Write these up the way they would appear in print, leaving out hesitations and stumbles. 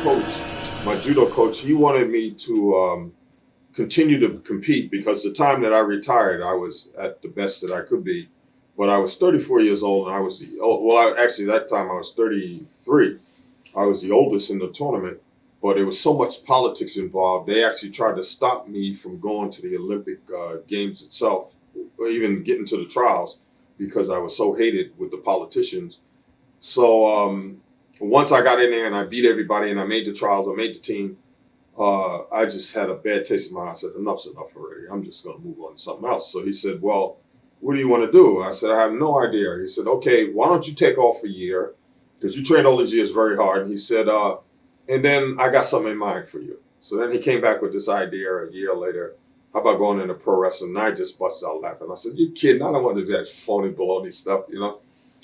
coach, my judo coach, he wanted me to continue to compete because the time that I retired, I was at the best that I could be. But I was 34 years old, and I was actually that time I was 33. I was the oldest in the tournament, but there was so much politics involved. They actually tried to stop me from going to the Olympic Games itself, or even getting to the trials, because I was so hated with the politicians. So once I got in there and I beat everybody and I made the trials, I made the team, I just had a bad taste in my mouth. I said, enough's enough already. I'm just going to move on to something else. So he said, well, what do you want to do? I said, I have no idea. He said, okay, why don't you take off a year? Because you trained all these years very hard. And he said, and then I got something in mind for you. So then he came back with this idea a year later. How about going into pro wrestling? And I just busted out laughing. I said, you kidding? I don't want to do that phony baloney stuff, you know?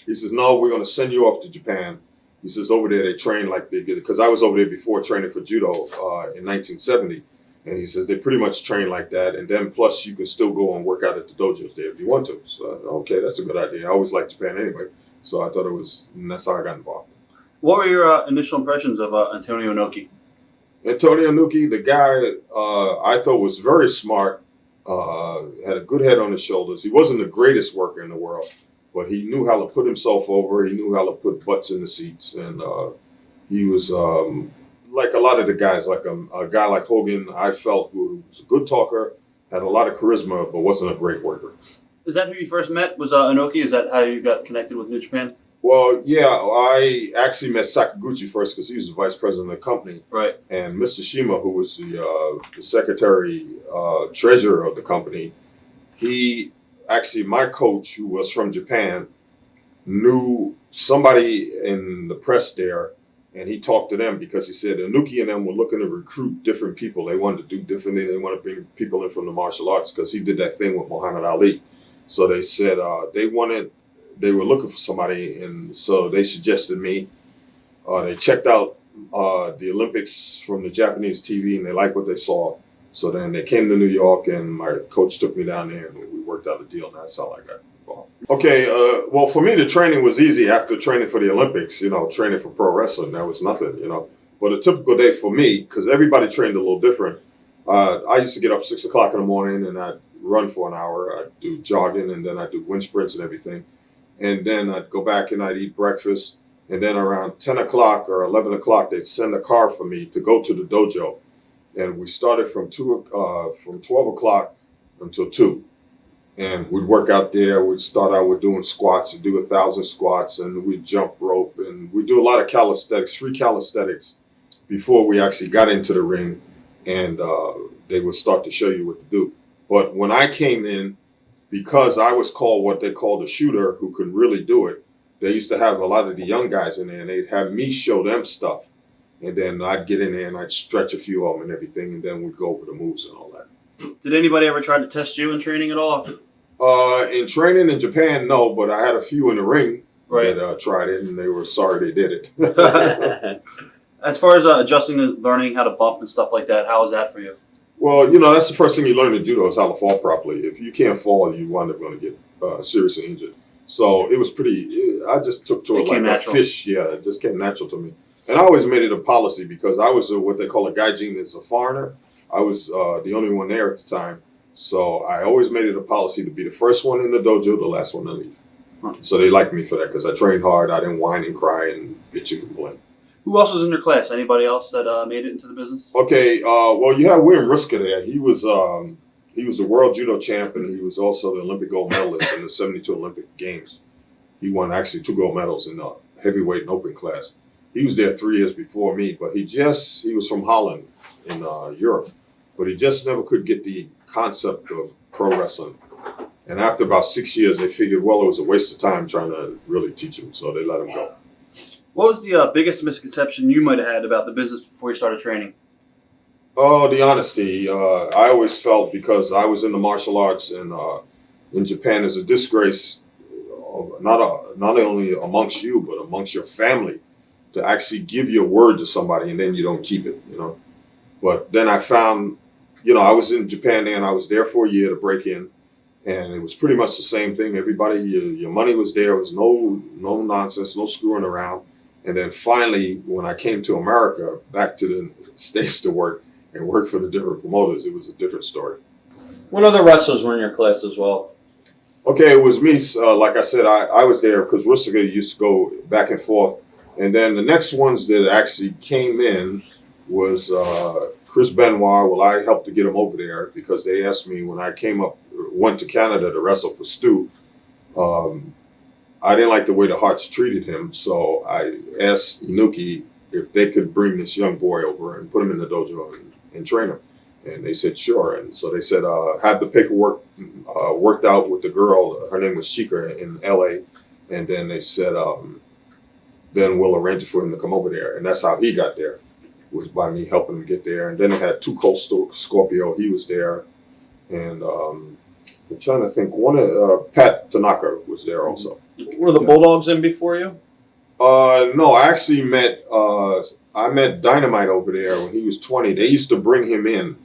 He says, no, we're going to send you off to Japan. He says, over there they train like they did. Because I was over there before training for judo in 1970. And he says, they pretty much train like that. And then plus you can still go and work out at the dojos there if you want to. So, okay, that's a good idea. I always liked Japan anyway. So I thought and that's how I got involved. What were your initial impressions of Antonio Inoki? Antonio Inoki, the guy I thought was very smart, had a good head on his shoulders. He wasn't the greatest worker in the world, but he knew how to put himself over. He knew how to put butts in the seats. And he was like a lot of the guys, like a guy like Hogan, I felt, who was a good talker, had a lot of charisma, but wasn't a great worker. Is that who you first met? Was Inoki? Is that how you got connected with New Japan? Well, yeah, I actually met Sakaguchi first because he was the vice president of the company. Right. And Mr. Shima, who was the secretary, treasurer of the company, he actually, my coach, who was from Japan, knew somebody in the press there, and he talked to them because he said Inoki and them were looking to recruit different people. They wanted to do differently. They wanted to bring people in from the martial arts because he did that thing with Muhammad Ali. So they said they were looking for somebody, and so they suggested me. They checked out the Olympics from the Japanese TV, and they liked what they saw. So then they came to New York, and my coach took me down there, and we worked out a deal, and that's how I got involved. Okay, well, for me, the training was easy after training for the Olympics, training for pro wrestling. That was nothing, But a typical day for me, because everybody trained a little different, I used to get up 6 o'clock in the morning, and I'd run for an hour. I'd do jogging, and then I'd do wind sprints and everything. And then I'd go back and I'd eat breakfast. And then around 10 o'clock or 11 o'clock, they'd send a car for me to go to the dojo. And we started from 12 o'clock until 2. And we'd work out there. We'd start out with doing squats and do 1,000 squats. And we'd jump rope. And we'd do a lot of calisthenics, free calisthenics, before we actually got into the ring. And they would start to show you what to do. But when I came in, because I was called what they called a shooter who could really do it, they used to have a lot of the young guys in there, and they'd have me show them stuff. And then I'd get in there and I'd stretch a few of them and everything, and then we'd go over the moves and all that. Did anybody ever try to test you in training at all? In training in Japan, no, but I had a few in the ring right. that tried it, and they were sorry they did it. As far as adjusting and learning how to bump and stuff like that, how was that for you? Well, that's the first thing you learn in judo is how to fall properly. If you can't fall, you wind up going to get seriously injured. So it was I just took to it like natural. A fish. Yeah, it just came natural to me. And I always made it a policy because I was what they call a gaijin, as a foreigner. I was the only one there at the time. So I always made it a policy to be the first one in the dojo, the last one to leave. Huh. So they liked me for that because I trained hard. I didn't whine and cry and bitch and complain. Who else was in your class? Anybody else that made it into the business? Okay, well, you had William Riska there. He was the world judo champ, and he was also the Olympic gold medalist in the 72 Olympic Games. He won actually 2 gold medals in the heavyweight and open class. He was there 3 years before me, but he was from Holland in Europe, but he just never could get the concept of pro wrestling. And after about 6 years, they figured, well, it was a waste of time trying to really teach him, so they let him go. What was the biggest misconception you might have had about the business before you started training? Oh, the honesty. I always felt because I was in the martial arts and in Japan, is a disgrace, not only amongst you, but amongst your family, to actually give your word to somebody and then you don't keep it, But then I found, I was in Japan then. I was there for a year to break in, and it was pretty much the same thing. Everybody, your money was there. There was no nonsense, no screwing around. And then finally, when I came to America, back to the States to work and work for the different promoters, it was a different story. What other wrestlers were in your class as well? Okay, it was me. Like I said, I was there because Riska used to go back and forth. And then the next ones that actually came in was Chris Benoit. Well, I helped to get him over there because they asked me when I went to Canada to wrestle for Stu. I didn't like the way the Harts treated him, so I asked Inoki if they could bring this young boy over and put him in the dojo and train him. And they said, sure. And so they said, have the paperwork worked out with the girl. Her name was Chica in LA. And then they said, then we'll arrange it for him to come over there. And that's how he got there, was by me helping him get there. And then they had 2 Colt Scorpio. He was there. And I'm trying to think, Pat Tanaka was there also. Were the Bulldogs in before you? No, I actually met Dynamite over there when he was 20. They used to bring him in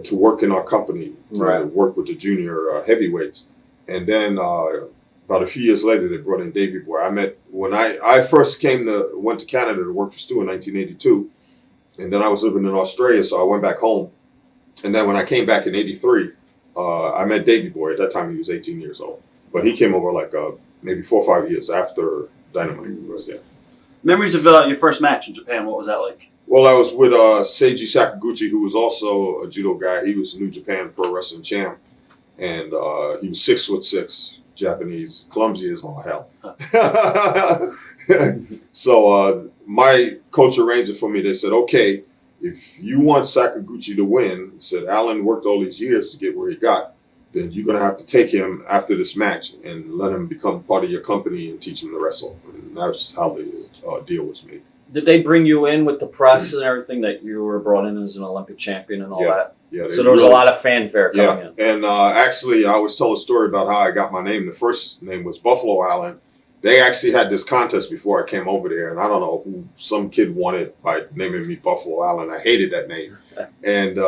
to work in our company, to work with the junior heavyweights. And then about a few years later, they brought in Davey Boy. When I first went to Canada to work for Stu in 1982. And then I was living in Australia, so I went back home. And then when I came back in 83, I met Davey Boy. At that time, he was 18 years old. But he came over like maybe 4 or 5 years after Dynamite was there. Memories of your first match in Japan, what was that like? Well, I was with Seiji Sakaguchi, who was also a judo guy. He was a New Japan Pro Wrestling champ. And he was 6'6", Japanese, clumsy as all hell. So my coach arranged it for me. They said, okay, if you want Sakaguchi to win, he said, Allen worked all these years to get where he got, then you're going to have to take him after this match and let him become part of your company and teach him to wrestle. And that's how the deal was made. Did they bring you in with the press and everything that you were brought in as an Olympic champion and all that? Yeah. So there was a lot of fanfare coming in. And actually, I always tell a story about how I got my name. The first name was Buffalo Allen. They actually had this contest before I came over there, and I don't know who some kid won it by naming me Buffalo Allen. I hated that name. And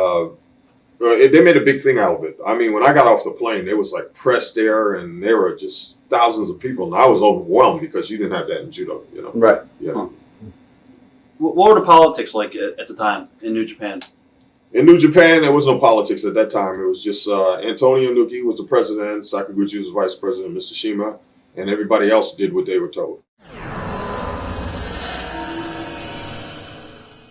they made a big thing out of it. I mean, when I got off the plane, there was like press there, and there were just thousands of people, and I was overwhelmed because you didn't have that in judo, you know. Right. Yeah. Huh. What were the politics like at the time in New Japan? In New Japan, there was no politics at that time. It was just Antonio Inoki was the president, Sakaguchi was the vice president, Mr. Shima, and everybody else did what they were told.